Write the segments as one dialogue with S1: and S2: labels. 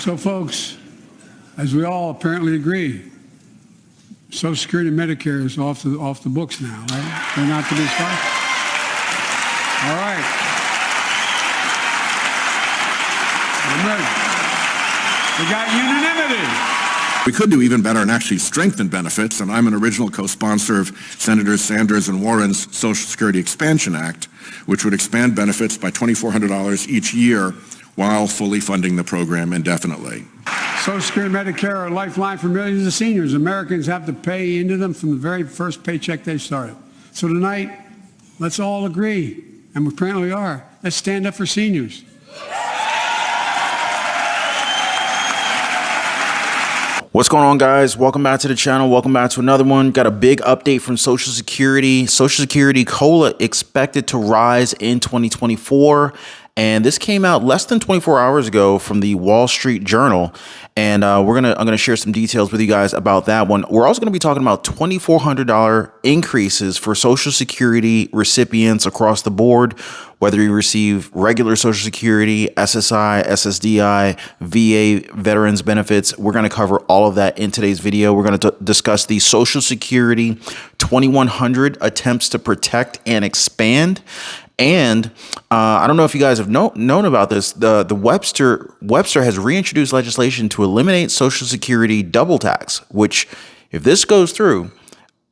S1: So, folks, as we all apparently agree, Social Security and Medicare is off the books now, right? They're not to be stopped. All right. I'm ready. We got unanimity.
S2: We could do even better and actually strengthen benefits, and I'm an original co-sponsor of Senators Sanders and Warren's Social Security Expansion Act, which would expand benefits by $2,400 each year while fully funding the program indefinitely.
S1: Social Security and Medicare are a lifeline for millions of seniors. Americans have to pay into them from the very first paycheck they started. So tonight, let's all agree, and we apparently are, let's stand up for seniors.
S3: What's going on, guys? Welcome back to the channel. Welcome back to another one. Got a big update from Social Security. Social Security COLA expected to rise in 2024. And this came out less than 24 hours ago from the Wall Street Journal. And I'm gonna share some details with you guys about that one. We're also gonna be talking about $2,400 increases for Social Security recipients across the board, whether you receive regular Social Security, SSI, SSDI, VA veterans benefits. We're gonna cover all of that in today's video. We're gonna discuss the Social Security 2100 attempts to protect and expand. And I don't know if you guys have known about this. The Webster has reintroduced legislation to eliminate Social Security double tax, which, if this goes through,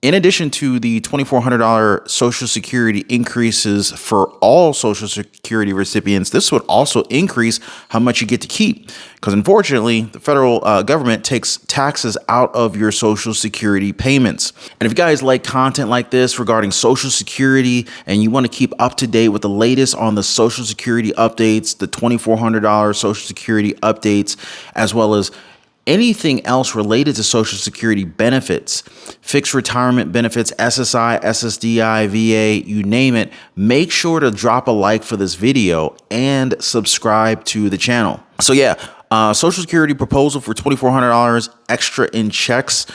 S3: in addition to the $2,400 Social Security increases for all Social Security recipients, this would also increase how much you get to keep. Because unfortunately, the federal government takes taxes out of your Social Security payments. And if you guys like content like this regarding Social Security and you want to keep up to date with the latest on the Social Security updates, the $2,400 Social Security updates, as well as anything else related to Social Security benefits, fixed retirement benefits, SSI, SSDI, VA, you name it, make sure to drop a like for this video and subscribe to the channel. So yeah, Social Security proposal for $2,400 extra in checks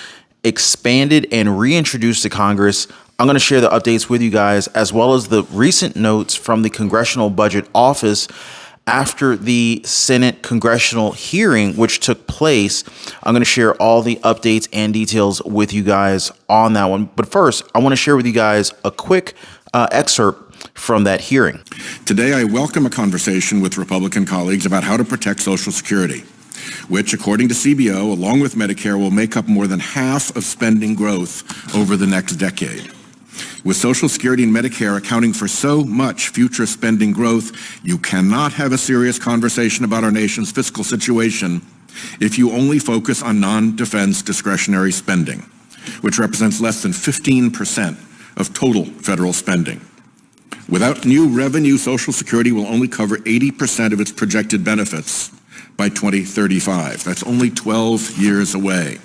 S3: expanded and reintroduced to Congress. I'm going to share the updates with you guys, as well as the recent notes from the Congressional Budget Office after the Senate congressional hearing, which took place. I'm going to share all the updates and details with you guys on that one. But first, I want to share with you guys a quick excerpt from that hearing.
S2: Today, I welcome a conversation with Republican colleagues about how to protect Social Security, which, according to CBO, along with Medicare, will make up more than half of spending growth over the next decade. With Social Security and Medicare accounting for so much future spending growth, you cannot have a serious conversation about our nation's fiscal situation if you only focus on non-defense discretionary spending, which represents less than 15% of total federal spending. Without new revenue, Social Security will only cover 80% of its projected benefits by 2035. That's only 12 years away.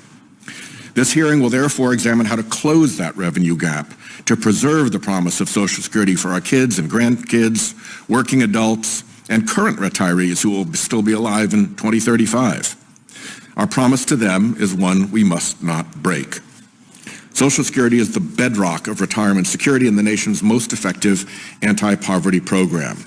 S2: This hearing will therefore examine how to close that revenue gap to preserve the promise of Social Security for our kids and grandkids, working adults, and current retirees who will still be alive in 2035. Our promise to them is one we must not break. Social Security is the bedrock of retirement security and the nation's most effective anti-poverty program.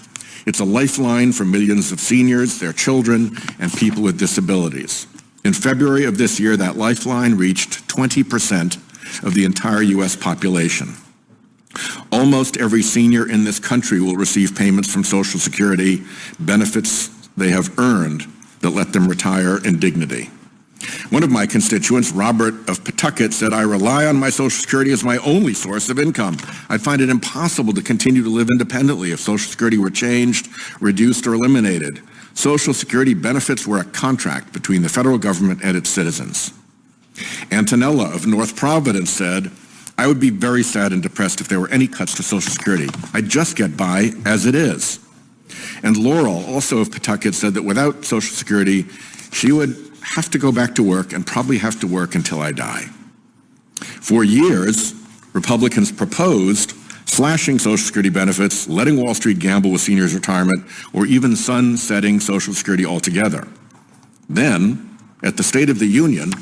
S2: It's a lifeline for millions of seniors, their children, and people with disabilities. In February of this year, that lifeline reached 20% of the entire U.S. population. Almost every senior in this country will receive payments from Social Security, benefits they have earned that let them retire in dignity. One of my constituents, Robert of Pawtucket, said, "I rely on my Social Security as my only source of income. I'd find it impossible to continue to live independently if Social Security were changed, reduced, or eliminated. Social Security benefits were a contract between the federal government and its citizens." Antonella of North Providence said, "I would be very sad and depressed if there were any cuts to Social Security. I'd just get by as it is." And Laurel, also of Pawtucket, said that without Social Security, she would have to go back to work and probably have to work until I die. For years, Republicans proposed slashing Social Security benefits, letting Wall Street gamble with seniors' retirement, or even sunsetting Social Security altogether. Then, at the State of the Union,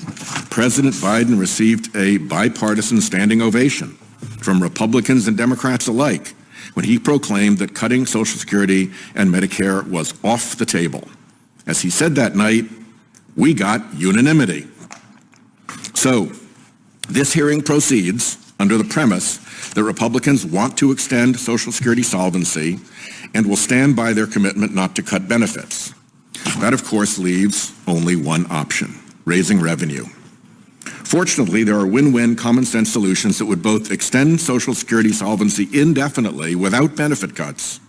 S2: President Biden received a bipartisan standing ovation from Republicans and Democrats alike when he proclaimed that cutting Social Security and Medicare was off the table. As he said that night, We got unanimity. So, this hearing proceeds under the premise that Republicans want to extend Social Security solvency and will stand by their commitment not to cut benefits. That, of course, leaves only one option: raising revenue. Fortunately, there are win-win common sense solutions that would both extend Social Security solvency indefinitely without benefit cuts,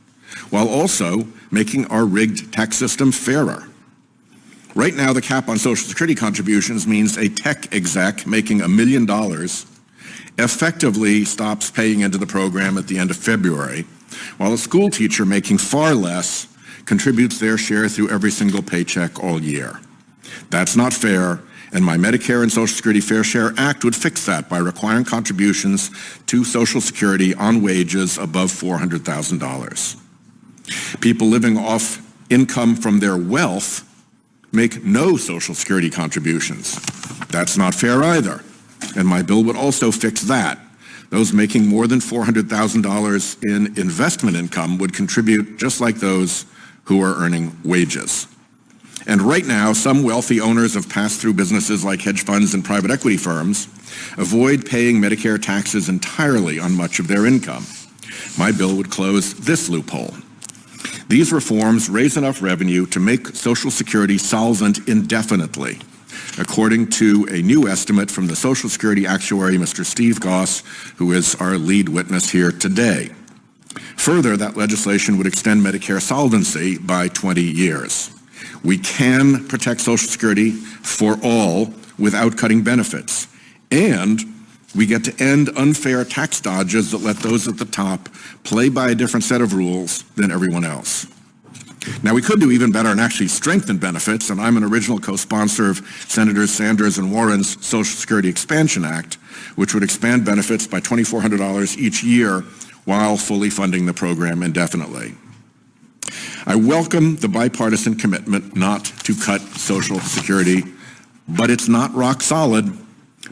S2: while also making our rigged tax system fairer. Right now, the cap on Social Security contributions means a tech exec making $1 million effectively stops paying into the program at the end of February, while a school teacher making far less contributes their share through every single paycheck all year. That's not fair, and my Medicare and Social Security Fair Share Act would fix that by requiring contributions to Social Security on wages above $400,000. People living off income from their wealth make no Social Security contributions. That's not fair either, and my bill would also fix that. Those making more than $400,000 in investment income would contribute just like those who are earning wages. And right now, some wealthy owners of pass-through businesses like hedge funds and private equity firms avoid paying Medicare taxes entirely on much of their income. My bill would close this loophole. These reforms raise enough revenue to make Social Security solvent indefinitely, according to a new estimate from the Social Security actuary, Mr. Steve Goss, who is our lead witness here today. Further, that legislation would extend Medicare solvency by 20 years. We can protect Social Security for all without cutting benefits, and we get to end unfair tax dodges that let those at the top play by a different set of rules than everyone else. Now, we could do even better and actually strengthen benefits, and I'm an original co-sponsor of Senators Sanders and Warren's Social Security Expansion Act, which would expand benefits by $2,400 each year while fully funding the program indefinitely. I welcome the bipartisan commitment not to cut Social Security, but it's not rock solid.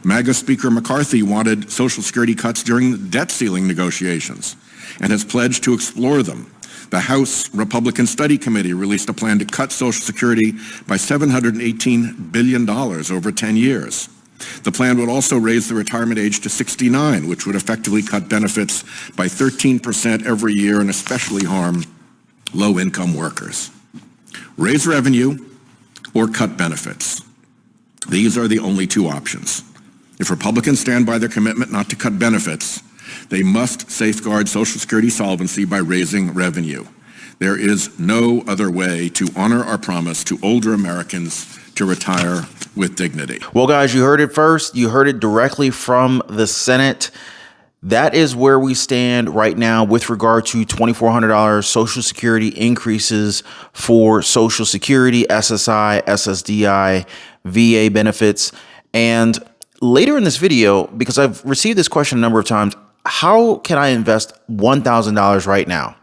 S2: MAGA Speaker McCarthy wanted Social Security cuts during the debt ceiling negotiations and has pledged to explore them. The House Republican Study Committee released a plan to cut Social Security by $718 billion over 10 years. The plan would also raise the retirement age to 69, which would effectively cut benefits by 13% every year and especially harm low-income workers. Raise revenue or cut benefits. These are the only two options. If Republicans stand by their commitment not to cut benefits, they must safeguard Social Security solvency by raising revenue. There is no other way to honor our promise to older Americans to retire with dignity.
S3: Well, guys, you heard it first. You heard it directly from the Senate. That is where we stand right now with regard to $2,400 Social Security increases for Social Security, SSI, SSDI, VA benefits. And later in this video, because I've received this question a number of times, how can I invest $1,000 right now?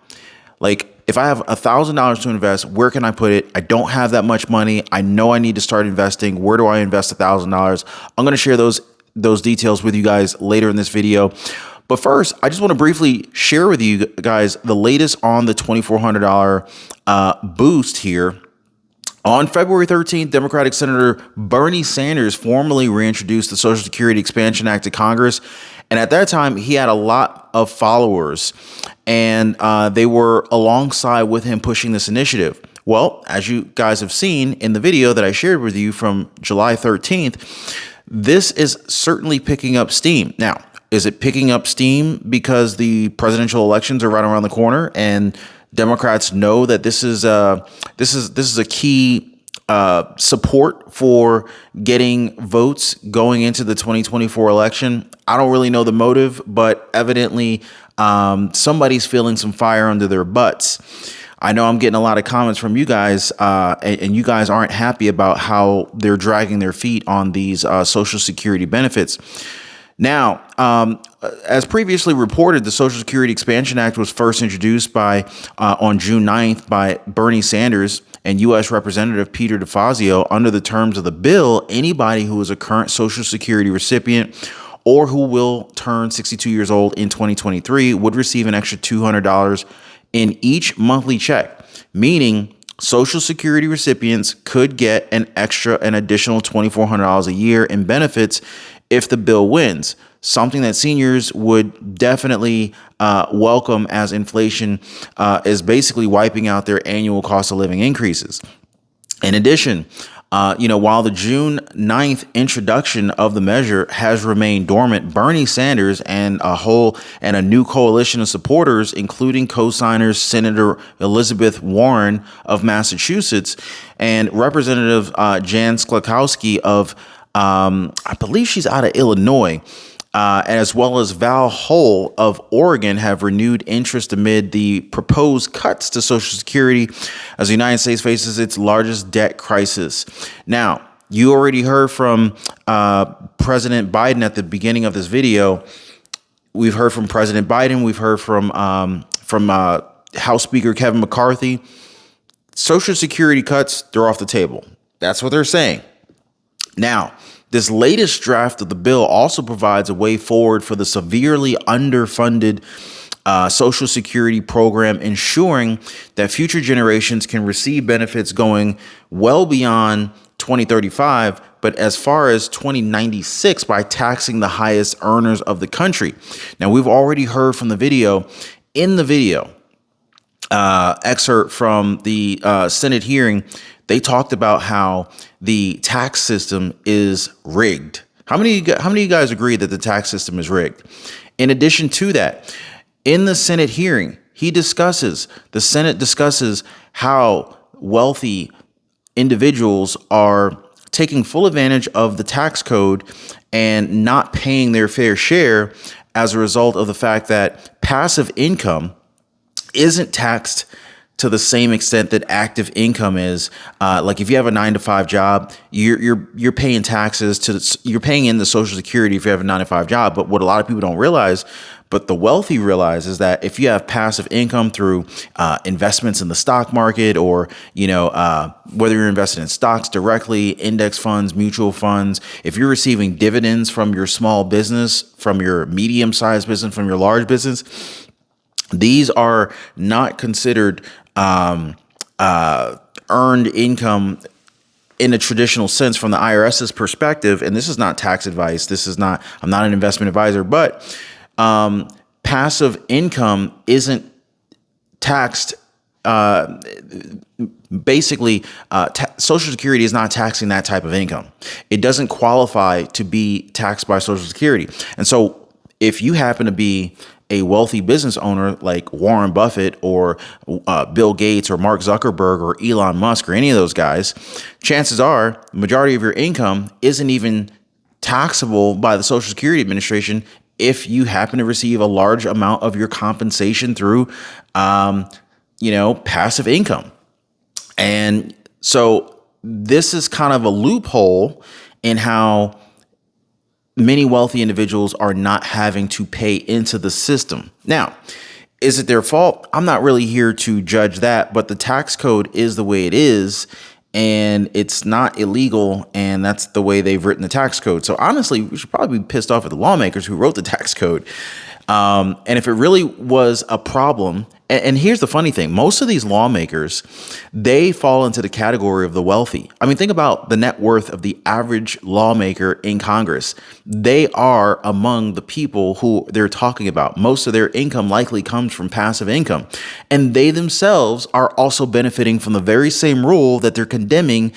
S3: Like, if I have $1,000 to invest, where can I put it? I don't have that much money. I know I need to start investing. Where do I invest $1,000? I'm going to share those details with you guys later in this video. But first, I just want to briefly share with you guys the latest on the $2,400 boost here. On February 13th, Democratic Senator Bernie Sanders formally reintroduced the Social Security Expansion Act to Congress. And at that time, he had a lot of followers, and they were alongside with him pushing this initiative. Well, as you guys have seen in the video that I shared with you from July 13th, this is certainly picking up steam. Now, is it picking up steam because the presidential elections are right around the corner and Democrats know that this is a key support for getting votes going into the 2024 election? I don't really know the motive, but evidently somebody's feeling some fire under their butts. I know I'm getting a lot of comments from you guys, and you guys aren't happy about how they're dragging their feet on these Social Security benefits. Now, as previously reported, the Social Security Expansion Act was first introduced on June 9th by Bernie Sanders and U.S. Representative Peter DeFazio. Under the terms of the bill, anybody who is a current Social Security recipient or who will turn 62 years old in 2023 would receive an extra $200 in each monthly check, meaning Social Security recipients could get an additional $2,400 a year in benefits if the bill wins, something that seniors would definitely welcome, as inflation is basically wiping out their annual cost of living increases. In addition, while the June 9th introduction of the measure has remained dormant, Bernie Sanders and a new coalition of supporters, including co-signers Senator Elizabeth Warren of Massachusetts and Representative Jan Sklakowski of, I believe she's out of Illinois, as well as Val Hull of Oregon, have renewed interest amid the proposed cuts to Social Security as the United States faces its largest debt crisis. Now, you already heard from President Biden at the beginning of this video. We've heard from President Biden. We've heard from House Speaker Kevin McCarthy. Social Security cuts, they're off the table. That's what they're saying. Now, this latest draft of the bill also provides a way forward for the severely underfunded Social Security program, ensuring that future generations can receive benefits going well beyond 2035, but as far as 2096 by taxing the highest earners of the country. Now, we've already heard from the video. In the video excerpt from the Senate hearing, they talked about how the tax system is rigged. How many of you guys agree that the tax system is rigged? In addition to that, in the Senate hearing, the Senate discusses how wealthy individuals are taking full advantage of the tax code and not paying their fair share as a result of the fact that passive income isn't taxed to the same extent that active income is. Like if you have a 9-to-5 job, you're paying taxes you're paying in the Social Security if you have a 9-to-5 job. But what a lot of people don't realize, but the wealthy realize, is that if you have passive income through investments in the stock market, or whether you're invested in stocks directly, index funds, mutual funds, if you're receiving dividends from your small business, from your medium-sized business, from your large business, these are not considered earned income in a traditional sense from the IRS's perspective. And this is not tax advice. I'm not an investment advisor, but passive income isn't taxed. Social Security is not taxing that type of income. It doesn't qualify to be taxed by Social Security. And so if you happen to be a wealthy business owner like Warren Buffett or Bill Gates or Mark Zuckerberg or Elon Musk or any of those guys, chances are the majority of your income isn't even taxable by the Social Security Administration if you happen to receive a large amount of your compensation through, passive income. And so this is kind of a loophole in how many wealthy individuals are not having to pay into the system. Now, is it their fault? I'm not really here to judge that, but the tax code is the way it is, and it's not illegal, and that's the way they've written the tax code. So honestly, we should probably be pissed off at the lawmakers who wrote the tax code. And if it really was a problem, and here's the funny thing, most of these lawmakers, they fall into the category of the wealthy. I mean, think about the net worth of the average lawmaker in Congress. They are among the people who they're talking about. Most of their income likely comes from passive income. And they themselves are also benefiting from the very same rule that they're condemning,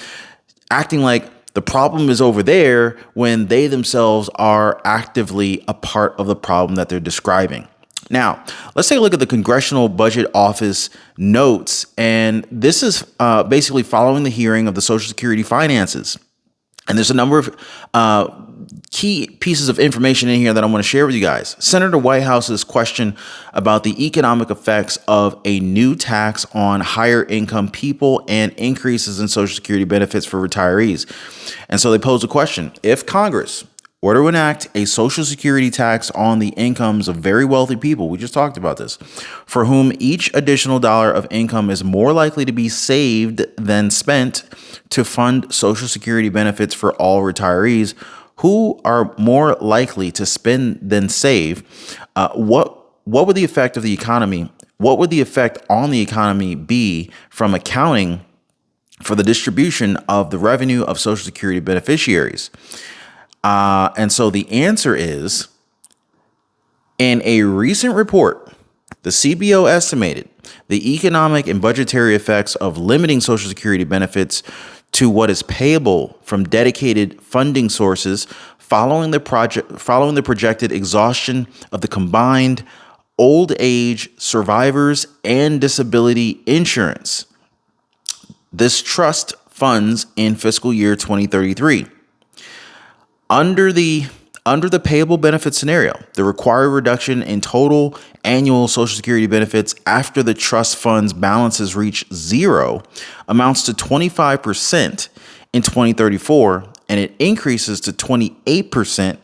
S3: acting like the problem is over there when they themselves are actively a part of the problem that they're describing. Now, let's take a look at the Congressional Budget Office notes. And this is basically following the hearing of the Social Security finances. And there's a number of key pieces of information in here that I want to share with you guys. Senator Whitehouse's question about the economic effects of a new tax on higher income people and increases in Social Security benefits for retirees. And so they pose a question: if Congress were to enact a Social Security tax on the incomes of very wealthy people, we just talked about this, for whom each additional dollar of income is more likely to be saved than spent to fund Social Security benefits for all retirees, who are more likely to spend than save, what would the effect of the economy? What would the effect on the economy be from accounting for the distribution of the revenue of Social Security beneficiaries. And so the answer is, in a recent report, the CBO estimated the economic and budgetary effects of limiting Social Security benefits to what is payable from dedicated funding sources following the projected exhaustion of the combined old age, survivors, and disability insurance. This trust funds in fiscal year 2033. Under the payable benefit scenario, the required reduction in total annual Social Security benefits after the trust fund's balances reach zero amounts to 25% in 2034, and it increases to 28%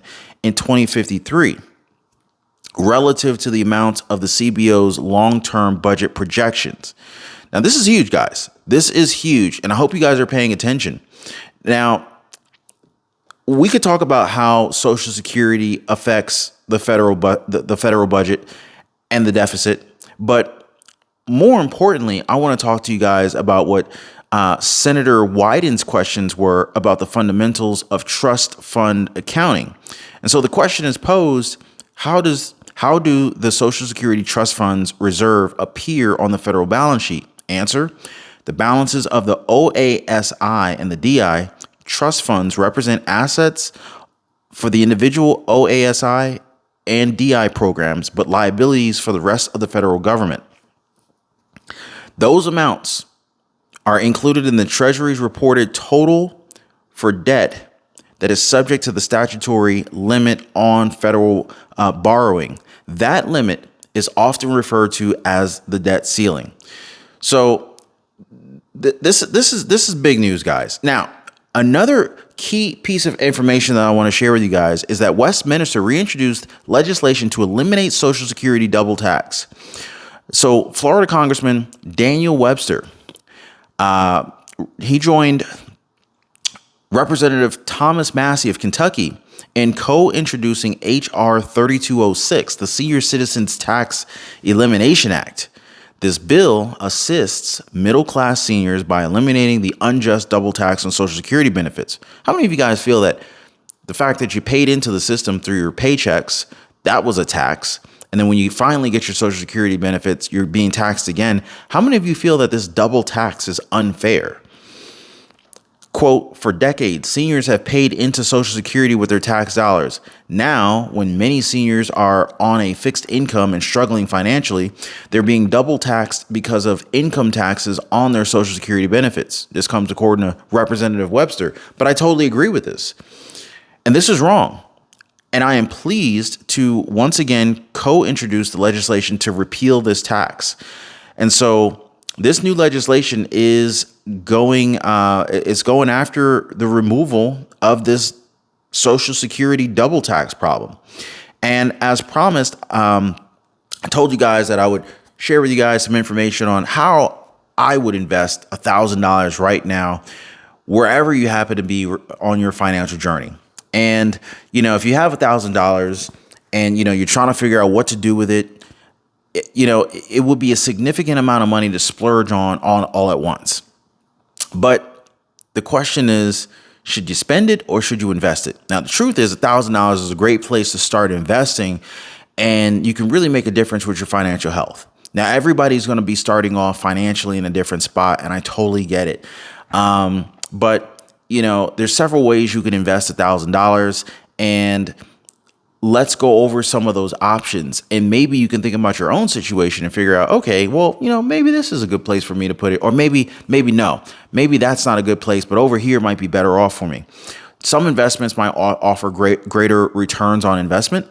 S3: in 2053, relative to the amount of the CBO's long-term budget projections. Now, this is huge, guys. This is huge, and I hope you guys are paying attention. Now, we could talk about how Social Security affects the federal budget and the deficit, but more importantly, I want to talk to you guys about what Senator Wyden's questions were about the fundamentals of trust fund accounting. And so the question is posed: how do the Social Security trust funds reserve appear on the federal balance sheet? Answer: the balances of the OASI and the DI trust funds represent assets for the individual OASI and DI programs, but liabilities for the rest of the federal government. Those amounts are included in the Treasury's reported total for debt that is subject to the statutory limit on federal borrowing. That limit is often referred to as the debt ceiling. So this is big news, guys. Now, another key piece of information that I want to share with you guys is that Westminster reintroduced legislation to eliminate Social Security double tax. So Florida Congressman Daniel Webster, he joined Representative Thomas Massey of Kentucky in co-introducing H.R. 3206, the Senior Citizens Tax Elimination Act. This bill assists middle-class seniors by eliminating the unjust double tax on Social Security benefits. How many of you guys feel that the fact that you paid into the system through your paychecks, that was a tax, and then when you finally get your Social Security benefits, you're being taxed again? How many of you feel that this double tax is unfair? Quote, for decades, seniors have paid into Social Security with their tax dollars. Now, when many seniors are on a fixed income and struggling financially, they're being double taxed because of income taxes on their Social Security benefits. This comes according to Representative Webster, but I totally agree with this. And this is wrong. And I am pleased to once again co-introduce the legislation to repeal this tax. And so this new legislation is going after the removal of this Social Security double tax problem. And as promised, I told you guys that I would share with you guys some information on how I would invest $1,000 right now, wherever you happen to be on your financial journey. And, if you have $1,000 and, you're trying to figure out what to do with it, it would be a significant amount of money to splurge on all at once. But the question is, should you spend it or should you invest it? Now, the truth is $1,000 is a great place to start investing, and you can really make a difference with your financial health. Now, everybody's going to be starting off financially in a different spot, and I totally get it. But, there's several ways you can invest $1,000, and let's go over some of those options. And maybe you can think about your own situation and figure out, okay, well, maybe this is a good place for me to put it, or maybe no, maybe that's not a good place, but over here might be better off for me. Some investments might offer greater returns on investment,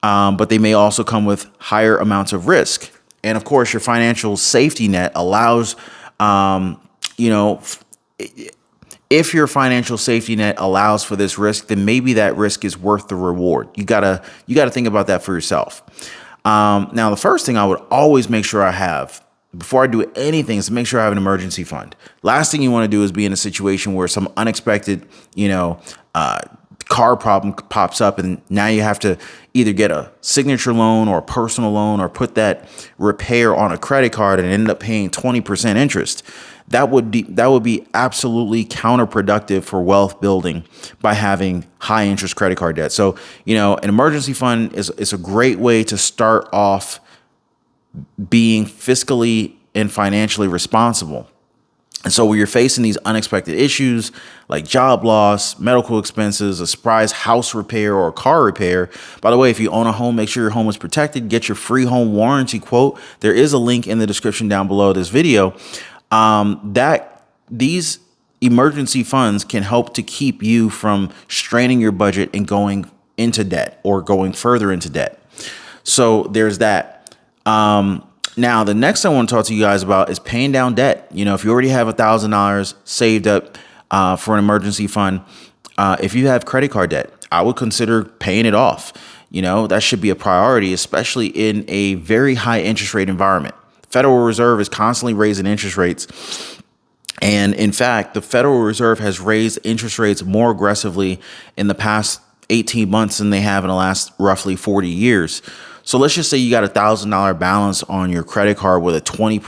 S3: but they may also come with higher amounts of risk. And of course, your financial safety net allows, if your financial safety net allows for this risk, then maybe that risk is worth the reward. You gotta think about that for yourself. Now, the first thing I would always make sure I have before I do anything is to make sure I have an emergency fund. Last thing you want to do is be in a situation where some unexpected, car problem pops up and now you have to either get a signature loan or a personal loan or put that repair on a credit card and end up paying 20% interest. That would be absolutely counterproductive for wealth building by having high interest credit card debt. So, an emergency fund is a great way to start off being fiscally and financially responsible. And so when you're facing these unexpected issues like job loss, medical expenses, a surprise house repair or car repair. By the way, if you own a home, make sure your home is protected. Get your free home warranty quote. There is a link in the description down below this video. That these emergency funds can help to keep you from straining your budget and going into debt or going further into debt. So there's that. Now, the next thing I want to talk to you guys about is paying down debt. If you already have $1,000 saved up for an emergency fund, if you have credit card debt, I would consider paying it off. That should be a priority, especially in a very high interest rate environment. Federal Reserve is constantly raising interest rates. And in fact, the Federal Reserve has raised interest rates more aggressively in the past 18 months than they have in the last roughly 40 years. So let's just say you got $1,000 balance on your credit card with a 20%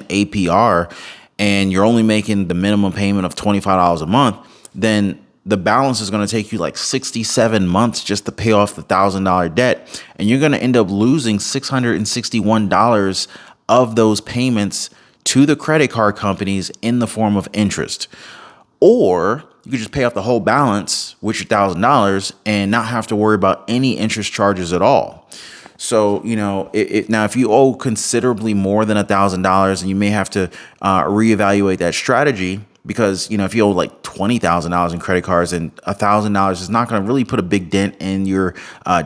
S3: APR and you're only making the minimum payment of $25 a month, then the balance is going to take you like 67 months just to pay off the $1,000 debt. And you're going to end up losing $661 of those payments to the credit card companies in the form of interest. Or you could just pay off the whole balance with your $1,000 and not have to worry about any interest charges at all. So, now if you owe considerably more than $1,000, and you may have to reevaluate that strategy because, if you owe like $20,000 in credit cards and $1,000 is not going to really put a big dent in your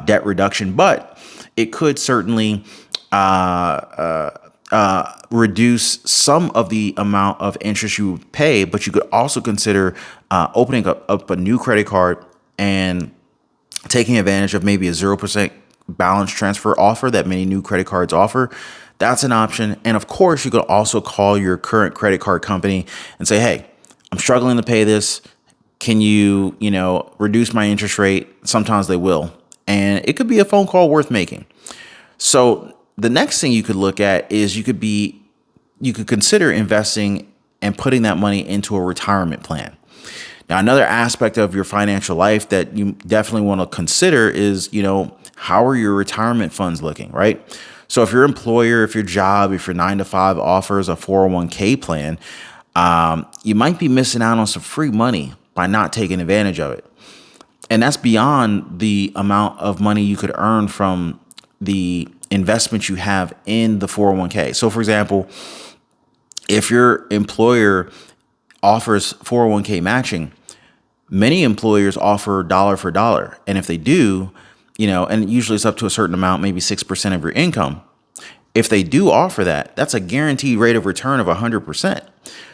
S3: debt reduction, but it could certainly reduce some of the amount of interest you would pay. But you could also consider opening up a new credit card and taking advantage of maybe a 0% balance transfer offer that many new credit cards offer. That's an option. And of course, you could also call your current credit card company and say, hey, I'm struggling to pay this. Can you, reduce my interest rate? Sometimes they will. And it could be a phone call worth making. So the next thing you could look at is you could consider investing and putting that money into a retirement plan. Now, another aspect of your financial life that you definitely want to consider is, how are your retirement funds looking, right? So if your employer, if your job, if your 9-to-5 offers a 401k plan, you might be missing out on some free money by not taking advantage of it. And that's beyond the amount of money you could earn from the investment you have in the 401k. So for example, if your employer offers 401k matching, many employers offer dollar for dollar. And if they do, and usually it's up to a certain amount, maybe 6% of your income. If they do offer that, that's a guaranteed rate of return of 100%.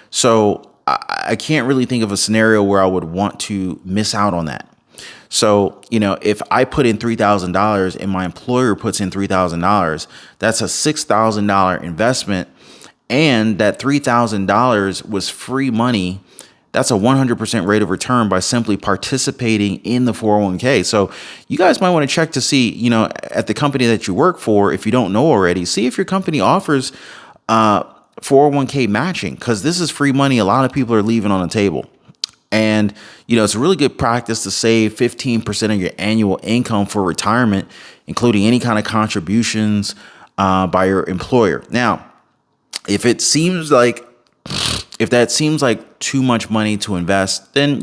S3: So I can't really think of a scenario where I would want to miss out on that. So, if I put in $3,000 and my employer puts in $3,000, that's a $6,000 investment. And that $3,000 was free money. That's a 100% rate of return by simply participating in the 401k. So you guys might want to check to see, at the company that you work for, if you don't know already, see if your company offers 401k matching, because this is free money a lot of people are leaving on the table. And, it's a really good practice to save 15% of your annual income for retirement, including any kind of contributions by your employer. Now, if that seems like too much money to invest, then,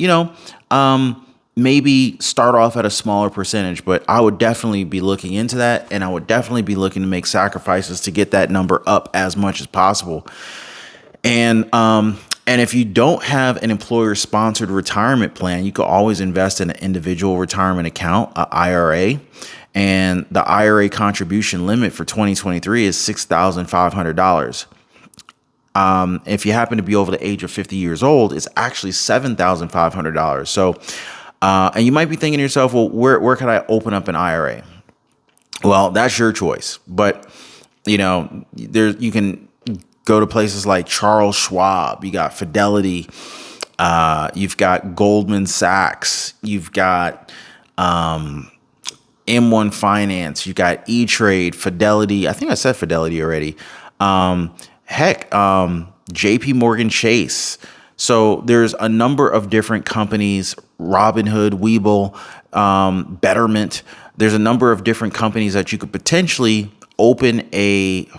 S3: maybe start off at a smaller percentage. But I would definitely be looking into that. And I would definitely be looking to make sacrifices to get that number up as much as possible. And if you don't have an employer-sponsored retirement plan, you could always invest in an individual retirement account, an IRA. And the IRA contribution limit for 2023 is $6,500. If you happen to be over the age of 50 years old, it's actually $7,500. So, and you might be thinking to yourself, well, where can I open up an IRA? Well, that's your choice. But, you can go to places like Charles Schwab. You got Fidelity. You've got Goldman Sachs. You've got M1 Finance, you got E-Trade, Fidelity. I think I said Fidelity already. JP Morgan Chase. So there's a number of different companies, Robinhood, Webull, Betterment. There's a number of different companies that you could potentially open a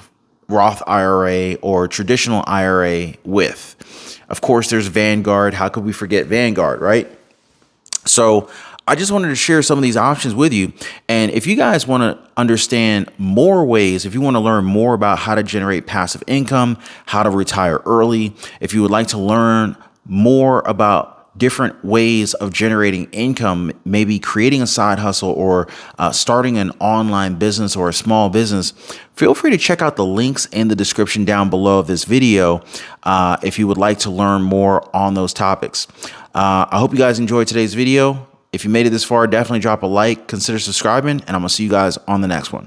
S3: Roth IRA or traditional IRA with. Of course, there's Vanguard. How could we forget Vanguard, right? So I just wanted to share some of these options with you. And if you guys want to understand more ways, if you want to learn more about how to generate passive income, how to retire early, if you would like to learn more about different ways of generating income, maybe creating a side hustle or starting an online business or a small business, feel free to check out the links in the description down below of this video if you would like to learn more on those topics. I hope you guys enjoyed today's video. If you made it this far, definitely drop a like, consider subscribing, and I'm going to see you guys on the next one.